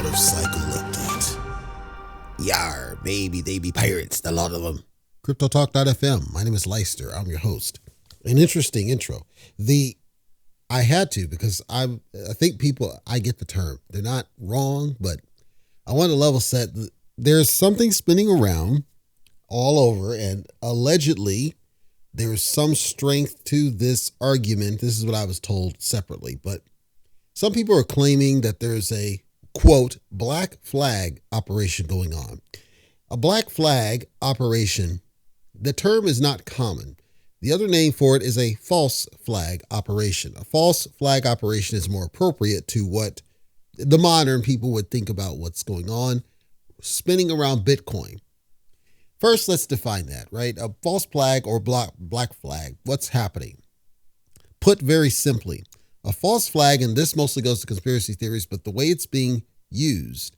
motorcycle update. Yar, baby, they be pirates, a lot of them. CryptoTalk.fm. My name is Leicester. I'm your host. An interesting intro. I had to because I think people, I get the term. They're not wrong, but I want to level set. There's something spinning around all over, and allegedly there's some strength to this argument. This is what I was told separately, but some people are claiming that there's a, quote, black flag operation going on. A black flag operation, the term is not common. The other name for it is a false flag operation. A false flag operation is more appropriate to what the modern people would think about what's going on, spinning around Bitcoin. First, let's define that, right? A false flag or black flag, what's happening? Put very simply, a false flag, and this mostly goes to conspiracy theories, but the way it's being used,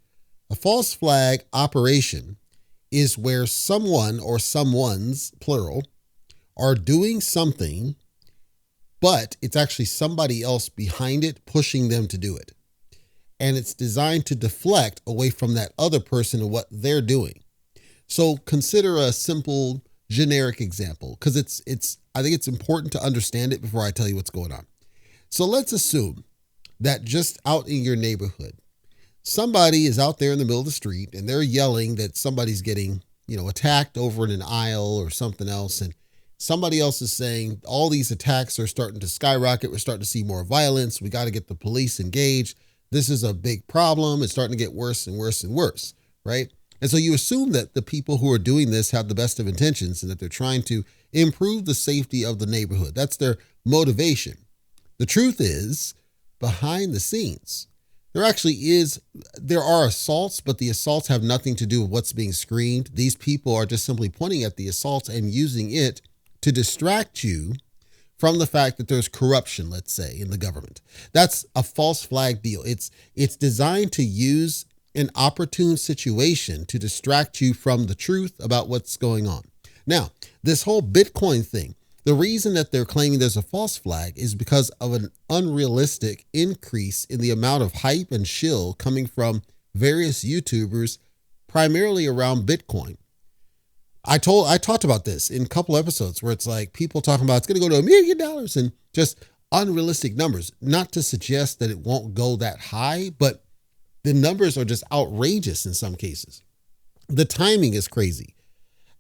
a false flag operation is where someone or someones, plural, are doing something, but it's actually somebody else behind it pushing them to do it. And it's designed to deflect away from that other person and what they're doing. So consider a simple generic example, because I think it's important to understand it before I tell you what's going on. So let's assume that just out in your neighborhood, somebody is out there in the middle of the street and they're yelling that somebody's getting, attacked over in an aisle or something else. And somebody else is saying all these attacks are starting to skyrocket. We're starting to see more violence. We got to get the police engaged. This is a big problem. It's starting to get worse and worse and worse, right? And so you assume that the people who are doing this have the best of intentions and that they're trying to improve the safety of the neighborhood. That's their motivation. The truth is, behind the scenes, there are assaults, but the assaults have nothing to do with what's being screened. These people are just simply pointing at the assaults and using it to distract you from the fact that there's corruption, let's say, in the government. That's a false flag deal. It's designed to use an opportune situation to distract you from the truth about what's going on. Now, this whole Bitcoin thing, the reason that they're claiming there's a false flag is because of an unrealistic increase in the amount of hype and shill coming from various YouTubers, primarily around Bitcoin. I talked about this in a couple episodes where it's like people talking about it's going to go to $1 million and just unrealistic numbers. Not to suggest that it won't go that high, but the numbers are just outrageous in some cases. The timing is crazy.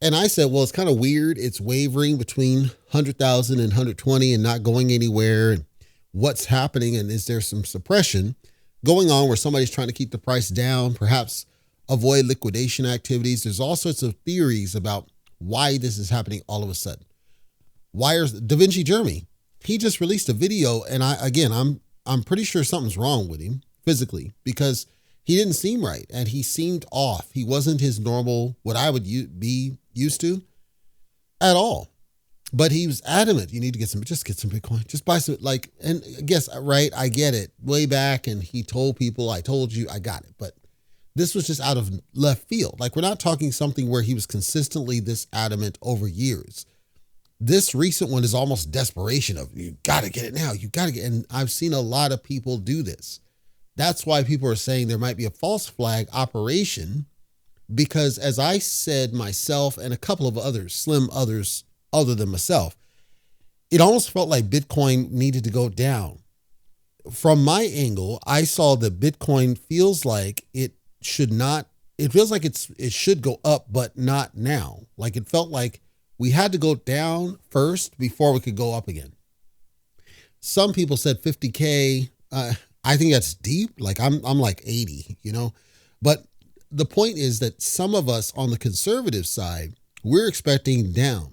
And I said, well, it's kind of weird. It's wavering between 100,000 and 120 and not going anywhere. And what's happening? And is there some suppression going on where somebody's trying to keep the price down, perhaps avoid liquidation activities? There's all sorts of theories about why this is happening all of a sudden. Da Vinci Jeremy, he just released a video. And I'm pretty sure something's wrong with him physically because he didn't seem right and he seemed off. He wasn't his normal, what I would be used to at all. But he was adamant. You need to get some Bitcoin. Just buy some, and I guess, right, I get it. Way back, and he told people, I told you, I got it. But this was just out of left field. We're not talking something where he was consistently this adamant over years. This recent one is almost desperation of, you got to get it now. You got to get it. And I've seen a lot of people do this. That's why people are saying there might be a false flag operation, because as I said myself and a couple of others, slim others other than myself, it almost felt like Bitcoin needed to go down. From my angle, I saw that Bitcoin feels like it should go up, but not now. It felt like we had to go down first before we could go up again. Some people said 50K. I think that's deep. I'm like 80, but the point is that some of us on the conservative side, we're expecting down.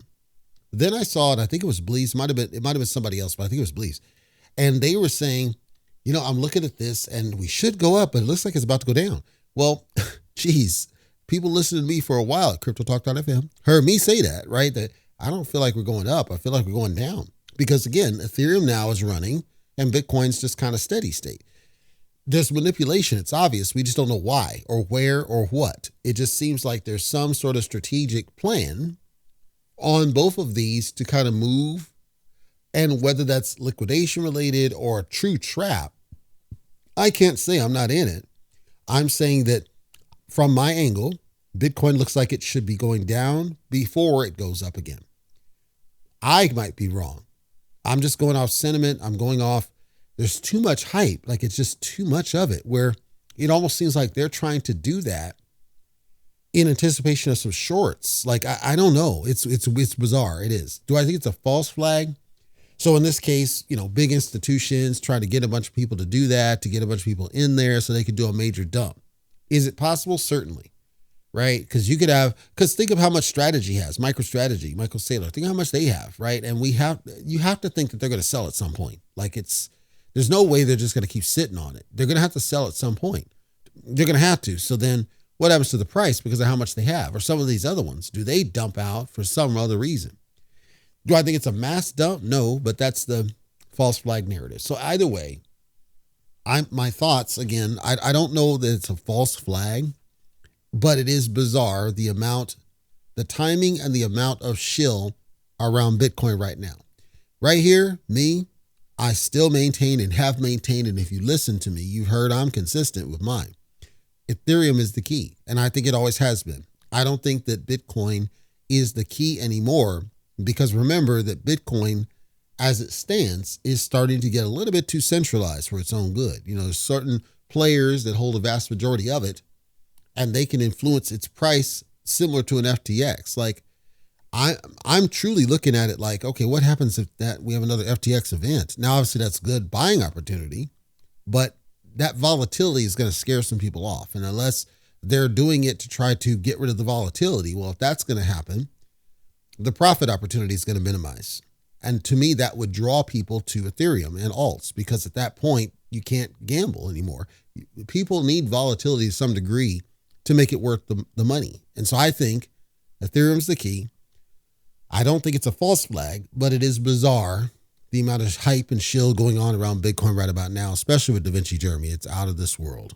Then I saw it. I think it was Bleeze. It might have been somebody else, but I think it was Bleeze. And they were saying, I'm looking at this and we should go up, but it looks like it's about to go down. Well, geez, people listening to me for a while at CryptoTalk.fm heard me say that, right? That I don't feel like we're going up. I feel like we're going down because again, Ethereum now is running and Bitcoin's just kind of steady state. There's manipulation. It's obvious. We just don't know why or where or what. It just seems like there's some sort of strategic plan on both of these to kind of move. And whether that's liquidation related or a true trap, I can't say. I'm not in it. I'm saying that from my angle, Bitcoin looks like it should be going down before it goes up again. I might be wrong. I'm just going off sentiment. I'm going off, there's too much hype. Like it's just too much of it where it almost seems like they're trying to do that in anticipation of some shorts. Like, I don't know. It's bizarre. It is. Do I think it's a false flag? So in this case, big institutions try to get a bunch of people to do that, to get a bunch of people in there so they could do a major dump. Is it possible? Certainly. Right? Because think of how much Strategy has, MicroStrategy, Michael Saylor. Think of how much they have, right? And you have to think that they're going to sell at some point. Like there's no way they're just going to keep sitting on it. They're going to have to sell at some point. They're going to have to. So then what happens to the price because of how much they have? Or some of these other ones, do they dump out for some other reason? Do I think it's a mass dump? No, but that's the false flag narrative. So either way, my thoughts, again, I don't know that it's a false flag, but it is bizarre the timing and the amount of shill around Bitcoin right now. Right here, I still maintain and have maintained, and if you listen to me, you've heard I'm consistent with mine. Ethereum is the key, and I think it always has been. I don't think that Bitcoin is the key anymore because remember that Bitcoin, as it stands, is starting to get a little bit too centralized for its own good. There's certain players that hold a vast majority of it, and they can influence its price similar to an FTX. Like, I'm truly looking at it like, okay, what happens if we have another FTX event? Now, obviously, that's good buying opportunity, but that volatility is going to scare some people off. And unless they're doing it to try to get rid of the volatility, well, if that's going to happen, the profit opportunity is going to minimize. And to me, that would draw people to Ethereum and alts because at that point, you can't gamble anymore. People need volatility to some degree to make it worth the money. And so I think Ethereum's the key. I don't think it's a false flag, but it is bizarre the amount of hype and shill going on around Bitcoin right about now, especially with Da Vinci Jeremy. It's out of this world.